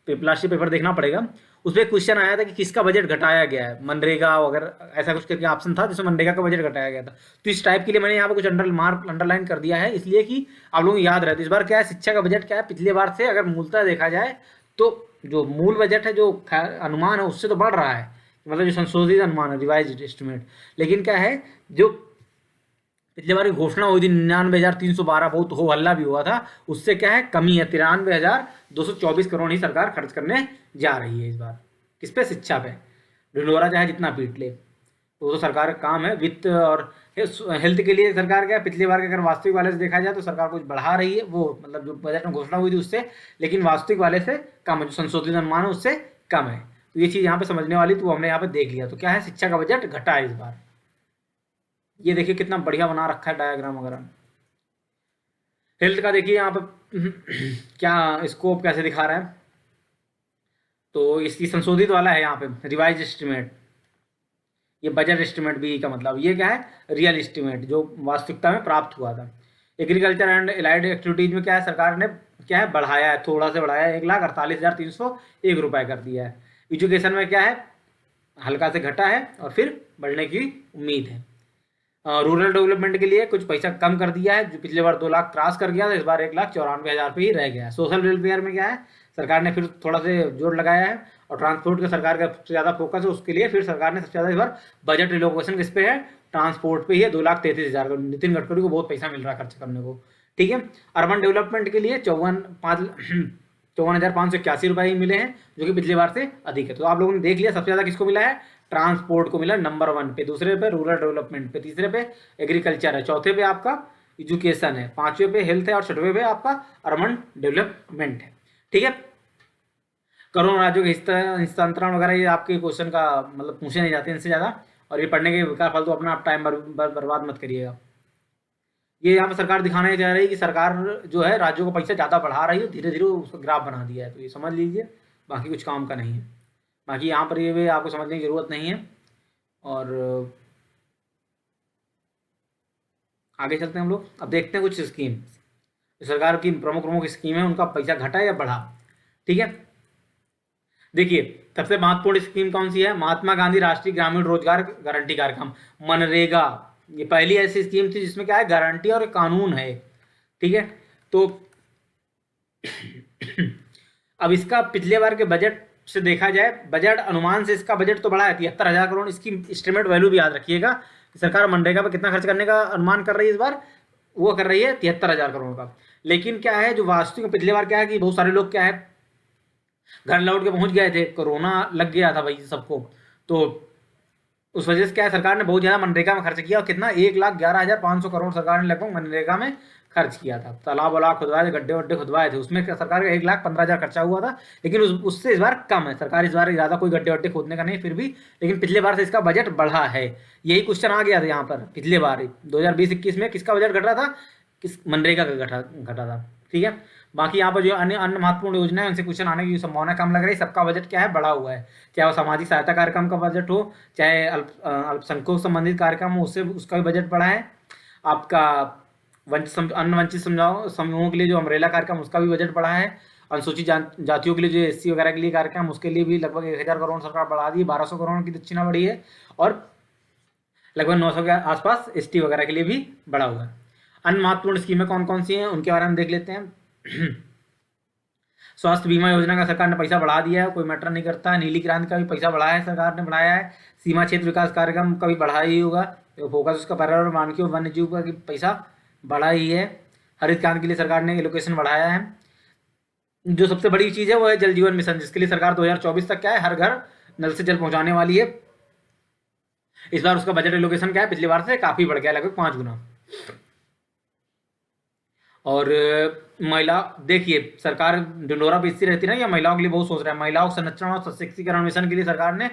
लास्ट ईयर पेपर देखना पड़ेगा, उसमें क्वेश्चन आया था कि किसका बजट घटाया गया है, मनरेगा वगैरह ऐसा कुछ करके ऑप्शन था जिसमें मनरेगा का बजट घटाया गया था। तो इस टाइप के लिए मैंने यहाँ पे कुछ अंडरलाइन कर दिया है, इसलिए कि आप लोगों को याद रहे। तो इस बार क्या है, शिक्षा का बजट क्या है, पिछले बार से अगर मूलतः देखा जाए तो जो मूल बजट है, जो अनुमान है, उससे तो बढ़ रहा है, मतलब जो संशोधित अनुमान है, रिवाइज एस्टिमेट। लेकिन क्या है, जो पिछले बार की घोषणा हुई थी 99,312, बहुत हो हल्ला भी हुआ था, उससे क्या है कमी है। 93,224 करोड़ ही सरकार खर्च करने जा रही है इस बार। किस पे, शिक्षा पे। ढिंढोरा चाहे जितना पीट ले, वो तो सरकार का काम है। वित्त और हेल्थ के लिए सरकार क्या है, पिछली बार के अगर वास्तविक वाले से देखा जाए तो सरकार कुछ बढ़ा रही है, वो मतलब जो बजट में घोषणा हुई थी उससे, लेकिन वास्तविक वाले से कम है, जो संशोधित अनुमान है उससे कम है। तो ये चीज़ यहाँ पे समझने वाली, तो हमने यहाँ पे देख लिया। तो क्या है, शिक्षा का बजट घटा है इस बार। ये देखिए कितना बढ़िया बना रखा है डायग्राम वगैरह। हेल्थ का देखिए यहाँ पे क्या स्कोप कैसे दिखा रहा है। तो इसकी संशोधित वाला है यहाँ पे रिवाइज एस्टिमेट। ये बजट एस्टिमेट भी का मतलब ये क्या है, रियल एस्टिमेट जो वास्तविकता में प्राप्त हुआ था। एग्रीकल्चर एंड एलाइड एक्टिविटीज में क्या है, सरकार ने क्या है बढ़ाया है, थोड़ा से बढ़ाया है, 1,48,301 रुपये कर दिया है। एजुकेशन में क्या है, हल्का से घटा है और फिर बढ़ने की उम्मीद है। रूरल डेवलपमेंट के लिए कुछ पैसा कम कर दिया है, जो पिछले बार 2 लाख क्रॉस कर गया था, इस बार 1,94,000 पे ही रह गया है। सोशल वेलफेयर में क्या है, सरकार ने फिर थोड़ा से जोर लगाया है, और ट्रांसपोर्ट का सरकार का सबसे ज़्यादा फोकस है, उसके लिए फिर सरकार ने सबसे ज़्यादा इस बार बजट रिलोकेशन किस पे है, ट्रांसपोर्ट पे ही है, 2,33,000 का। नितिन गडकरी को बहुत पैसा मिल रहा है खर्च करने को, ठीक है। अर्बन डेवलपमेंट के लिए 54,581 रुपये ही मिले हैं, जो कि पिछली बार से अधिक है। तो आप लोगों ने देख लिया सबसे ज़्यादा किसको मिला है, ट्रांसपोर्ट को मिला नंबर 1 पे, दूसरे पे रूरल डेवलपमेंट पे, तीसरे पे एग्रीकल्चर है, चौथे पे आपका एजुकेशन है, पांचवें पे हेल्थ है, और छठवें पे आपका अर्बन डेवलपमेंट है, ठीक है। करोड़ों राज्यों के हस्तांतरण वगैरह ये आपके क्वेश्चन का मतलब पूछे नहीं जाते इनसे ज़्यादा, और ये पढ़ने के बेकार फालतू अपना आप टाइम बर्बाद मत करिएगा। ये यहाँ पर सरकार दिखाने जा रही है कि सरकार जो है राज्यों को पैसा ज़्यादा बढ़ा रही है, धीरे धीरे उसका ग्राफ बना दिया है, तो ये समझ लीजिए, बाकी कुछ काम का नहीं है। बाकी यहाँ पर ये भी आपको समझने की ज़रूरत नहीं है। और आगे चलते हैं हम लोग, अब देखते हैं कुछ स्कीम, सरकार की प्रमुख प्रमुख स्कीम है, उनका पैसा घटा या बढ़ा, ठीक है। देखिए सबसे महत्वपूर्ण स्कीम कौन सी है, महात्मा गांधी राष्ट्रीय ग्रामीण रोजगार गारंटी कार्यक्रम, मनरेगा। ये पहली ऐसी स्कीम थी जिसमें क्या है, गारंटी और कानून है, ठीक है। तो अब इसका पिछले बार के बजट से देखा जाए, बजट अनुमान से इसका बजट तो बढ़ा है 73,000 करोड़। इसकी एस्टिमेट वैल्यू भी याद रखिएगा, सरकार मनरेगा पर कितना खर्च करने का अनुमान कर रही है इस बार, वो कर रही है 73,000 करोड़ का। लेकिन क्या है जो वास्तविक पिछले बार क्या है कि बहुत सारे लोग क्या है घर लौट के पहुंच गए थे, कोरोना लग गया था भाई सबको, तो उस वजह से क्या है सरकार ने बहुत ज़्यादा मनरेगा में खर्च किया, और कितना 1,11,500 करोड़ सरकार ने लगभग मनरेगा में खर्च किया था। तालाब वालाब खुदवाए थे, गड्ढे वड्ढे खुदवाए थे, उसमें सरकार का 1,15,000 खर्चा हुआ था, लेकिन उससे इस बार कम है, सरकार इस बार ज़्यादा कोई गड्ढे वड्ढे खोदने का नहीं फिर भी, लेकिन पिछले बार से इसका बजट बढ़ा है। यही क्वेश्चन आ गया था यहाँ पर पिछले बार 2020-21 में, किसका बजट घट रहा था, किस मनरेगा का घटा था, ठीक है। बाकी यहाँ पर जो अन्य अन्य महत्वपूर्ण योजना है उनसे क्वेश्चन आने की संभावना कम लग रही है। सबका बजट क्या है, बढ़ा हुआ है, चाहे वो सामाजिक सहायता कार्यक्रम का बजट हो, चाहे अल्पसंख्यकों संबंधित कार्यक्रम हो, उससे उसका भी बजट बढ़ा है। आपका अन्य वंचित समूहों के लिए जो अमरेला कार्यक्रम, उसका भी बजट बढ़ा है। अनुसूचित जातियों के लिए जो SC वगैरह के लिए कार्यक्रम, उसके लिए भी लगभग 1,000 करोड़ सरकार बढ़ा दी, 1,200 करोड़ की दक्षिणा बढ़ी है, और लगभग 900 के आसपास ST वगैरह के लिए भी बढ़ा हुआ है। अन्य महत्वपूर्ण स्कीमें कौन कौन सी हैं उनके बारे में देख लेते हैं। स्वास्थ्य बीमा योजना का सरकार ने पैसा बढ़ा दिया है, कोई मैटर नहीं करता है। नीली क्रांति का भी पैसा बढ़ाया है, सरकार ने बढ़ाया है। सीमा क्षेत्र विकास कार्यक्रम का भी बढ़ाया ही होगा, तो फोकस उसका पर्यावरण वानिकी वन्य जीव का पैसा बढ़ा ही है। हरित क्रांति के लिए सरकार ने एलोकेशन बढ़ाया है। जो सबसे बड़ी चीज़ है वो है जल जीवन मिशन, जिसके लिए सरकार 2024 तक क्या है हर घर नल से जल पहुंचाने वाली है। इस बार उसका बजट एलोकेशन क्या है, पिछली बार से काफ़ी बढ़ गया, लगभग 5 गुना। और महिला, देखिए सरकार ढिंडोरा बेचती रहती है ना, या महिलाओं के लिए बहुत सोच रहा है। महिलाओं संरक्षण और सशक्तिकरण मिशन के लिए सरकार ने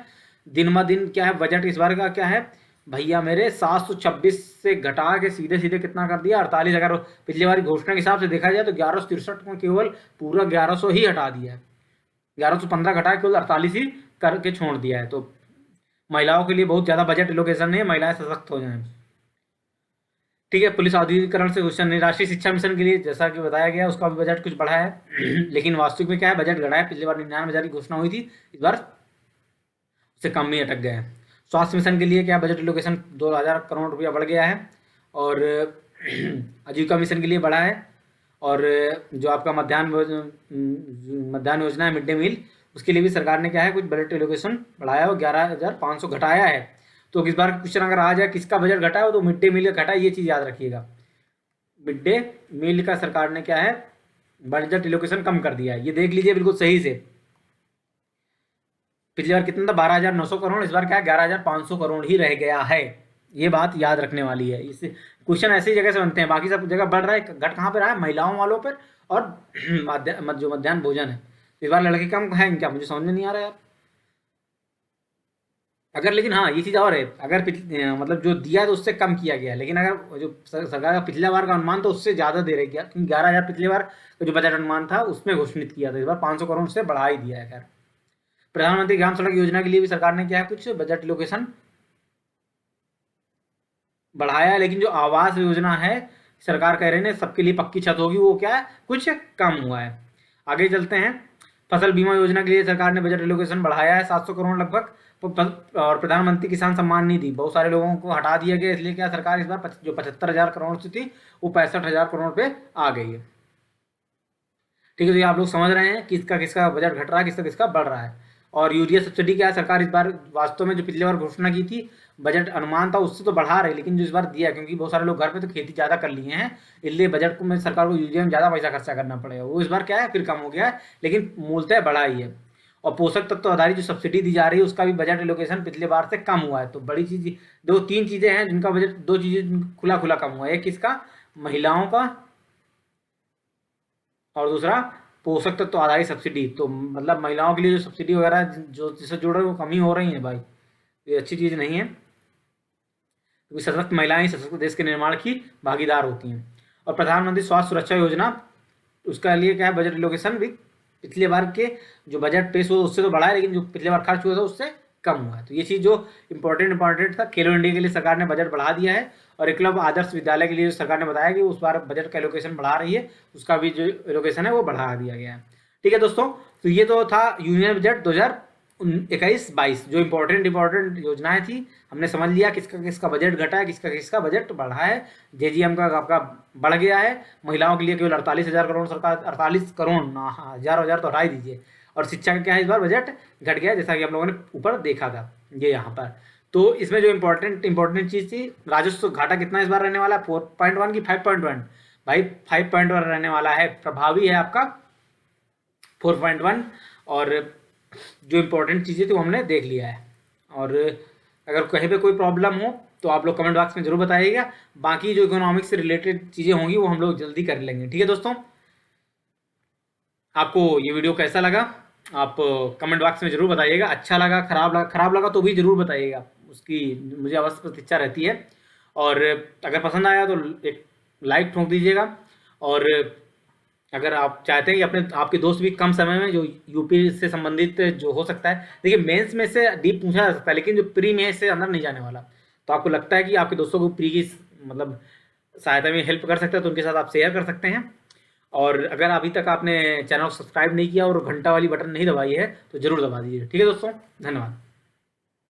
दिन ब दिन क्या है बजट इस बार का क्या है भैया मेरे 726 से घटा के सीधे सीधे कितना कर दिया 48। अगर पिछली बार घोषणा के हिसाब से देखा जाए तो 1163 में केवल पूरा 1100 ही हटा दिया है, 1115 घटा केवल 48 ही करके छोड़ दिया है। तो महिलाओं के लिए बहुत ज़्यादा बजट एलोकेशन है, महिलाएं सशक्त हो जाएं, ठीक है। पुलिस आधुनिकीकरण से क्वेश्चन नहीं। राष्ट्रीय शिक्षा मिशन के लिए जैसा कि बताया गया उसका भी बजट कुछ बढ़ा है लेकिन वास्तविक में क्या है बजट घटा है। पिछली बार 99,000 की घोषणा हुई थी, इस बार उससे कम ही अटक गए हैं। स्वास्थ्य मिशन के लिए क्या बजट एलोकेशन 2,000 करोड़ रुपया बढ़ गया है। और आजीविका मिशन के लिए बढ़ा है। और जो आपका मध्याह्न योजना है मिड डे मील, उसके लिए भी सरकार ने क्या है कुछ बजट एलोकेशन बढ़ाया और 11,500 घटाया है। तो इस बार क्वेश्चन अगर आ जाए किसका बजट घटा है तो मिड डे मील का घटा है, ये चीज़ याद रखिएगा। मिड डे मील का सरकार ने क्या है बजट एलोकेशन कम कर दिया है, ये देख लीजिए बिल्कुल सही से। पिछली बार कितना था 12,900 करोड़, इस बार क्या है 11,500 करोड़ ही रह गया है। ये बात याद रखने वाली है। इस क्वेश्चन ऐसी जगह से बनते हैं, बाकी सब जगह बढ़ रहा है, घट कहाँ पे रहा है महिलाओं वालों पर और जो मध्याह्न भोजन है। इस बार लड़के कम है क्या, मुझे समझ में नहीं आ रहा यार। अगर लेकिन हाँ ये चीज़ और है, अगर मतलब जो दिया तो उससे कम किया गया, लेकिन अगर जो सरकार का पिछला बार का अनुमान तो उससे ज़्यादा दे रही गया, क्योंकि 11,000 पिछले बार का जो बजट अनुमान था उसमें घोषित किया था, इस बार 500 करोड़ से बढ़ा ही दिया है। खैर प्रधानमंत्री ग्राम सड़क योजना के लिए भी सरकार ने क्या है, कुछ बजट एलोकेशन बढ़ाया है, लेकिन जो आवास योजना है सरकार कह रहे हैं सबके लिए पक्की छत होगी, वो क्या है, कुछ कम हुआ है। आगे चलते हैं। फसल बीमा योजना के लिए सरकार ने बजट एलोकेशन बढ़ाया है 700 करोड़ लगभग। और प्रधानमंत्री किसान सम्मान निधि बहुत सारे लोगों को हटा दिया गया, इसलिए क्या सरकार इस बार जो 75,000 करोड़ से थी वो 65,000 करोड़ पे आ गई है। ठीक है, तो ये आप लोग समझ रहे हैं किसका किसका बजट घट रहा है, किसका किसका बढ़ रहा है। और यूरिया सब्सिडी क्या है, सरकार इस बार वास्तव में जो पिछली बार घोषणा की थी, बजट अनुमान था उससे तो बढ़ा रही, लेकिन जो इस बार दिया, क्योंकि बहुत सारे लोग घर पे तो खेती ज़्यादा कर लिए हैं, इसलिए बजट को में सरकार को यूरिया में ज़्यादा पैसा खर्चा करना पड़ेगा, वो इस बार क्या है फिर कम हो गया है, लेकिन मूलतः बढ़ा ही है। और पोषक तत्व आधारित जो सब्सिडी दी जा रही है उसका भी बजट एलोकेशन पिछले बार से कम हुआ है। तो बड़ी चीज़ दो तीन चीज़ें हैं जिनका बजट, दो चीज़ें खुला खुला कम हुआ है, एक किसका, महिलाओं का, और दूसरा पोषक तत्व आधारित सब्सिडी। तो मतलब महिलाओं के लिए जो सब्सिडी वगैरह जो जिससे जुड़ रहे वो कमी हो रही है भाई, ये अच्छी चीज़ नहीं है, क्योंकि सशक्त महिलाएं सशक्त देश के निर्माण की भागीदार होती हैं। और प्रधानमंत्री स्वास्थ्य सुरक्षा योजना, उसका लिए क्या है बजट एलोकेशन भी पिछले बार के जो बजट पेश हुआ उससे तो बढ़ा है, लेकिन जो पिछले बार खर्च हुआ था उससे कम हुआ है। तो ये चीज़ जो इंपॉर्टेंट था, खेलो इंडिया के लिए सरकार ने बजट बढ़ा दिया है। और एकलव्य आदर्श विद्यालय के लिए सरकार ने बताया कि उस बार बजट का एलोकेशन बढ़ा रही है, उसका भी जो एलोकेशन है वो बढ़ा दिया गया है। ठीक है दोस्तों, तो ये तो था यूनियन बजट 2021-22, जो इंपॉर्टेंट योजनाएं थी हमने समझ लिया, किसका किसका बजट घटा है, किसका किसका बजट बढ़ा है। जेजीएम का आपका बढ़ गया है, महिलाओं के लिए केवल 48,000 करोड़ सरकार, 48 करोड़, हजार तो हटा ही दीजिए। और शिक्षा का क्या है, इस बार बजट घट गया, जैसा कि हम लोगों ने ऊपर देखा था ये यहाँ पर। तो इसमें जो इंपॉर्टेंट चीज़ थी, राजस्व घाटा कितना इस बार रहने वाला है, 4.1 की 5.1, भाई 5.1 रहने वाला है, प्रभावी है आपका 4.1। और जो इंपॉर्टेंट चीज़ें थी वो हमने देख लिया है। और अगर कहीं पे कोई प्रॉब्लम हो तो आप लोग कमेंट बॉक्स में जरूर बताइएगा, बाकी जो इकोनॉमिक्स से रिलेटेड चीज़ें होंगी वो हम लोग जल्दी कर लेंगे। ठीक है दोस्तों, आपको ये वीडियो कैसा लगा आप कमेंट बॉक्स में जरूर बताइएगा, अच्छा लगा, खराब लगा तो भी जरूर बताइएगा, उसकी मुझे अवश्य प्रतीक्षा रहती है। और अगर पसंद आया तो एक लाइक ठोक दीजिएगा। और अगर आप चाहते हैं कि अपने आपके दोस्त भी कम समय में जो यूपी से संबंधित जो हो सकता है, देखिए मेंस में से डीप पूछा जा सकता है, लेकिन जो प्री में इससे अंदर नहीं जाने वाला, तो आपको लगता है कि आपके दोस्तों को प्री की मतलब सहायता में हेल्प कर सकता है तो उनके साथ आप शेयर कर सकते हैं। और अगर अभी तक आपने चैनल को सब्सक्राइब नहीं किया और घंटा वाली बटन नहीं दबाई है तो जरूर दबा दीजिए। ठीक है दोस्तों, धन्यवाद।